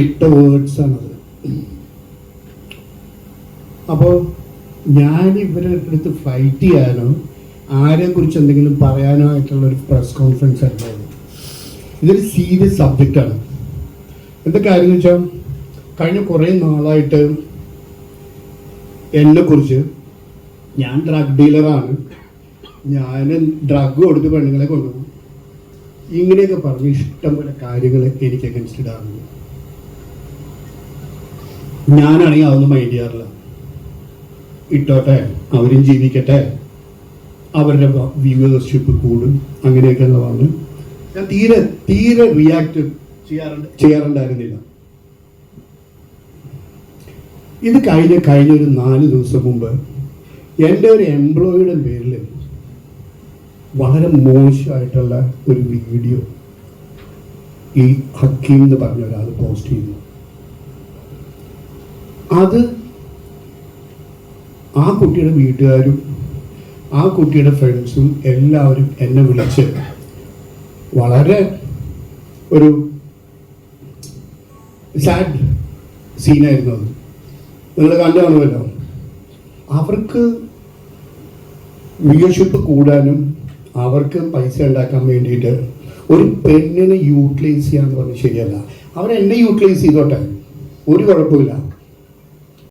ഇട്ട വേർഡ്സാണത്. അപ്പോൾ ഞാൻ ഇവരുടെ അടുത്ത് ഫൈറ്റ് ചെയ്യാനോ ആരെക്കുറിച്ച് എന്തെങ്കിലും പറയാനോ ആയിട്ടുള്ളൊരു പ്രസ് കോൺഫറൻസ് ആയിരുന്നു. ഇതൊരു സീരിയസ് സബ്ജക്റ്റാണ്. എന്താ കാര്യം എന്ന് വെച്ചാൽ, കഴിഞ്ഞ കുറേ നാളായിട്ട് എന്നെക്കുറിച്ച്, ഞാൻ ഡ്രഗ് ഡീലറാണ്, ഞാൻ ഡ്രഗ് കൊടുത്ത് പെണ്ണുങ്ങളെ കൊണ്ടുപോകും, ഇങ്ങനെയൊക്കെ പറഞ്ഞ് ഇഷ്ടംപോലെ കാര്യങ്ങൾ എനിക്ക് അഗൻസ്റ്റ് ഇടാറുണ്ട്. ഞാനാണെങ്കിൽ അതൊന്നും മൈൻഡ് ചെയ്യാറില്ല. ഇട്ടോട്ടെ, അവരും ജീവിക്കട്ടെ, അവരുടെ വ്യൂവേഴ്ഷിപ്പ് കൂടും, അങ്ങനെയൊക്കെ ഉള്ളതാണ്. ഞാൻ തീരെ റിയാക്ട് ചെയ്യാറുണ്ടായിരുന്നില്ല. ഇത് കഴിഞ്ഞൊരു 4 ദിവസം മുമ്പ് എൻ്റെ ഒരു എംപ്ലോയിയുടെ പേരിൽ വളരെ മോശമായിട്ടുള്ള ഒരു വീഡിയോ ഈ ഹക്കീം എന്ന് പറഞ്ഞ ഒരാൾ പോസ്റ്റ് ചെയ്തു. അത് ആ കുട്ടിയുടെ വീട്ടുകാരും ആ കുട്ടിയുടെ ഫ്രണ്ട്സും എല്ലാവരും എന്നെ വിളിച്ച് വളരെ ഒരു സാഡ് സീനായിരുന്നു അത്. നിങ്ങൾ കണ്ടു കാണുമല്ലോ. അവർക്ക് വ്യൂവർഷിപ്പ് കൂടാനും അവർക്ക് പൈസ ഉണ്ടാക്കാൻ വേണ്ടിയിട്ട് ഒരു പെണ്ണിനെ യൂട്ടിലൈസ് ചെയ്യാന്ന് പറഞ്ഞാൽ ശരിയല്ല. അവരെന്നെ യൂട്ടിലൈസ് ചെയ്തോട്ടെ, ഒരു കുഴപ്പമില്ല.